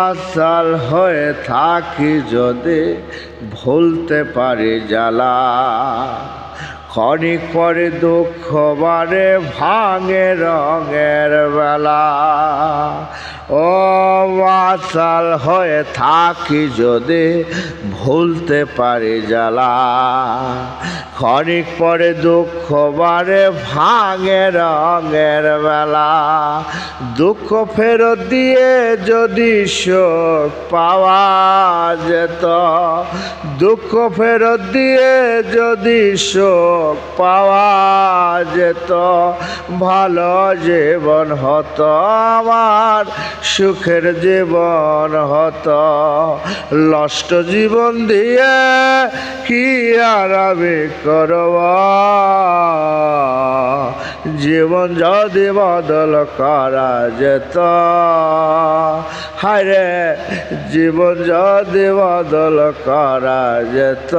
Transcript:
ওয়াসাল হয়ে থাকি যদি ভুলতে পারি জ্বালা, ক্ষণিক পরে দুঃখ বারে ভাঙে রঙের বেলা। ও ওয়াসাল হয়ে থাকি যদি ভুলতে পারি জ্বালা, ক্ষণিক পরে দুঃখ বারে ভাঙে রঙের বেলা। দুঃখ ফেরত দিয়ে যদি সুখ পাওয়া যেত, দুঃখ ফেরত দিয়ে যদি সুখ পাওয়া যেত, ভালো জীবন হতো আমার, সুখের জীবন হতো। নষ্ট জীবন দিয়ে কি আর আমি করব, জীবন যদি বদল করা যেত, হায়রে জীবন যদি বদল করা যেত।